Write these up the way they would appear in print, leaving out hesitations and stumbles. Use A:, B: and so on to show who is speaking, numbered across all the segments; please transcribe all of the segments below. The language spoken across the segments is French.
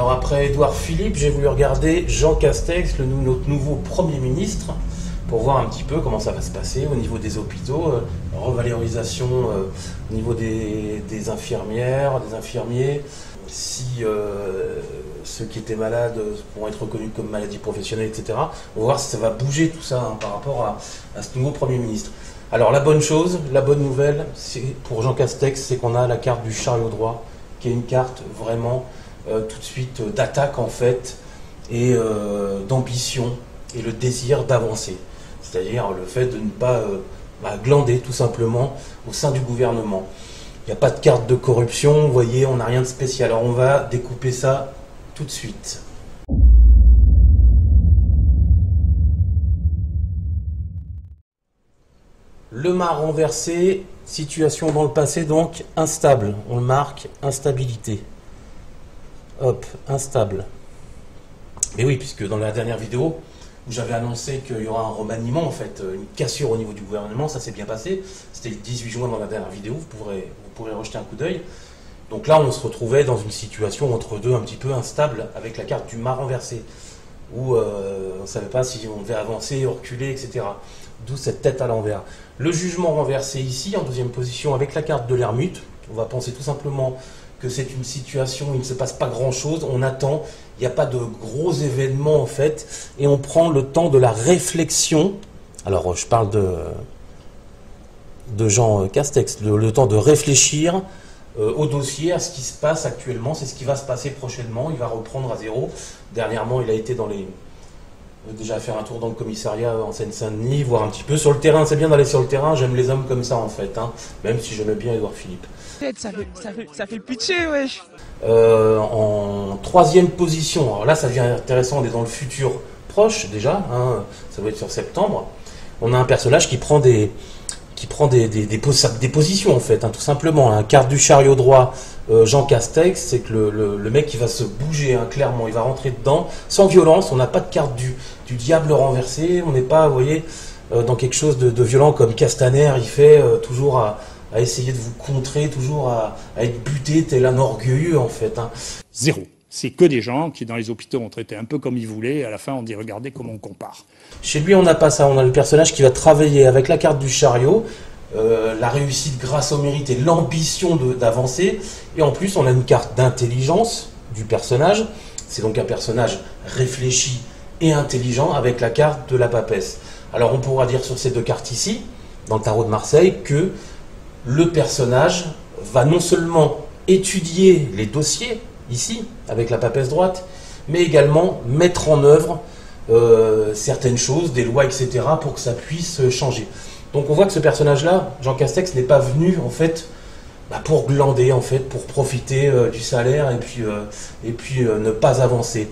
A: Alors après Édouard Philippe, j'ai voulu regarder Jean Castex, notre nouveau Premier ministre, pour voir un petit peu comment ça va se passer au niveau des hôpitaux, revalorisation au niveau des infirmières, des infirmiers, si ceux qui étaient malades vont être reconnus comme maladies professionnelles, etc. On va voir si ça va bouger tout ça hein, par rapport à ce nouveau Premier ministre. Alors la bonne chose, la bonne nouvelle, pour Jean Castex, c'est qu'on a la carte du chariot droit, qui est une carte vraiment tout de suite d'attaque en fait, et d'ambition, et le désir d'avancer. C'est-à-dire le fait de ne pas glander tout simplement au sein du gouvernement. Il n'y a pas de carte de corruption, vous voyez, on n'a rien de spécial. Alors on va découper ça tout de suite. Le mât renversé, situation dans le passé donc instable. On le marque, instabilité. Hop, instable. Mais oui, puisque dans la dernière vidéo, où j'avais annoncé qu'il y aura un remaniement, en fait, une cassure au niveau du gouvernement, ça s'est bien passé. C'était le 18 juin dans la dernière vidéo, vous pourrez rejeter un coup d'œil. Donc là, on se retrouvait dans une situation entre deux un petit peu instable, avec la carte du mât renversé, où on ne savait pas si on devait avancer, reculer, etc. D'où cette tête à l'envers. Le jugement renversé ici, en deuxième position, avec la carte de l'ermite. On va penser tout simplement que c'est une situation où il ne se passe pas grand-chose, on attend, il n'y a pas de gros événements en fait, et on prend le temps de la réflexion. Alors je parle de Jean Castex, le temps de réfléchir au dossier, à ce qui se passe actuellement, c'est ce qui va se passer prochainement, il va reprendre à zéro. Dernièrement, il a été déjà faire un tour dans le commissariat en Seine-Saint-Denis, voir un petit peu sur le terrain, c'est bien d'aller sur le terrain, j'aime les hommes comme ça en fait, hein, même si j'aimais bien Édouard Philippe.
B: Ça fait le pitcher, wesh.
A: En troisième position, alors là ça devient intéressant, on est dans le futur proche déjà, hein, ça va être sur septembre, on a un personnage qui prend des positions en fait, hein, tout simplement, hein. Carte du chariot droit, Jean Castex, c'est que le mec qui va se bouger, hein, clairement, il va rentrer dedans, sans violence, on n'a pas de carte du diable renversé, on n'est pas, vous voyez, dans quelque chose de violent comme Castaner, il fait toujours à essayer de vous contrer, toujours à être buté tel un orgueilleux en fait. Hein.
C: Zéro. C'est que des gens qui dans les hôpitaux ont traité un peu comme ils voulaient, et à la fin on dit regardez comment on compare.
A: Chez lui on n'a pas ça, on a le personnage qui va travailler avec la carte du chariot, la réussite grâce au mérite et l'ambition d'avancer, et en plus on a une carte d'intelligence du personnage, c'est donc un personnage réfléchi et intelligent avec la carte de la papesse. Alors on pourra dire sur ces deux cartes ici, dans le tarot de Marseille, que le personnage va non seulement étudier les dossiers, ici, avec la papesse droite, mais également mettre en œuvre certaines choses, des lois, etc., pour que ça puisse changer. Donc on voit que ce personnage-là, Jean Castex, n'est pas venu, en fait, pour glander, en fait, pour profiter du salaire et puis ne pas avancer.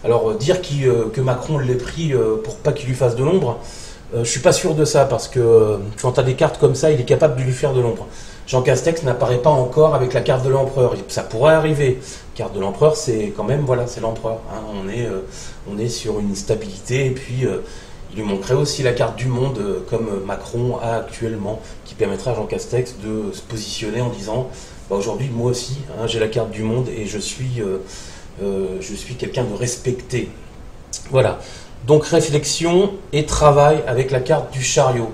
A: Alors dire que Macron l'ait pris pour pas qu'il lui fasse de l'ombre, je suis pas sûr de ça, parce que quand tu as des cartes comme ça, il est capable de lui faire de l'ombre. Jean Castex n'apparaît pas encore avec la carte de l'empereur. Ça pourrait arriver. Carte de l'empereur, c'est quand même, voilà, c'est l'empereur. Hein. On est sur une stabilité, et puis il lui manquerait aussi la carte du monde, comme Macron a actuellement, qui permettra à Jean Castex de se positionner en disant aujourd'hui, moi aussi, hein, j'ai la carte du monde et je suis quelqu'un de respecté. Voilà. Donc réflexion et travail avec la carte du chariot.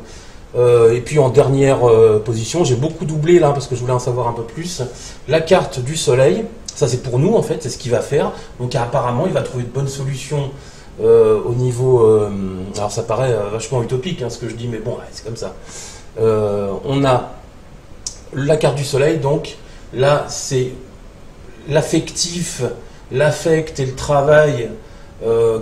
A: Et puis en dernière position, j'ai beaucoup doublé là parce que je voulais en savoir un peu plus. La carte du soleil, ça c'est pour nous en fait, c'est ce qu'il va faire. Donc apparemment il va trouver de bonnes solutions au niveau... alors ça paraît vachement utopique hein, ce que je dis, mais bon, ouais, c'est comme ça. On a la carte du soleil, donc là c'est l'affectif, l'affect et le travail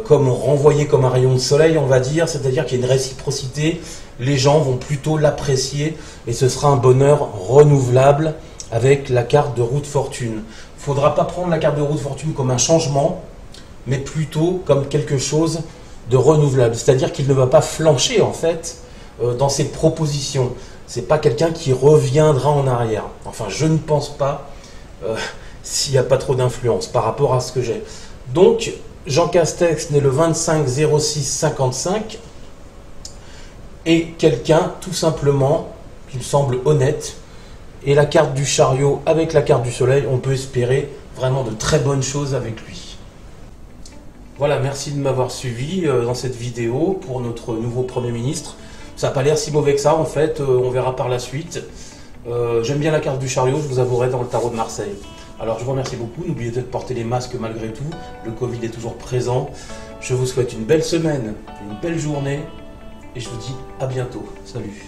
A: comme renvoyé comme un rayon de soleil, on va dire, c'est-à-dire qu'il y a une réciprocité, les gens vont plutôt l'apprécier et ce sera un bonheur renouvelable avec la carte de roue de fortune. Il ne faudra pas prendre la carte de roue de fortune comme un changement, mais plutôt comme quelque chose de renouvelable, c'est-à-dire qu'il ne va pas flancher en fait dans ses propositions. C'est pas quelqu'un qui reviendra en arrière. Enfin, je ne pense pas s'il n'y a pas trop d'influence par rapport à ce que j'ai. Donc, Jean Castex, né le 25/06/55, est quelqu'un, tout simplement, qui me semble honnête. Et la carte du chariot avec la carte du soleil, on peut espérer vraiment de très bonnes choses avec lui. Voilà, merci de m'avoir suivi dans cette vidéo pour notre nouveau Premier ministre. Ça n'a pas l'air si mauvais que ça en fait, on verra par la suite. J'aime bien la carte du chariot, je vous avouerai, dans le tarot de Marseille. Alors je vous remercie beaucoup, n'oubliez pas de porter les masques malgré tout, le Covid est toujours présent. Je vous souhaite une belle semaine, une belle journée et je vous dis à bientôt. Salut.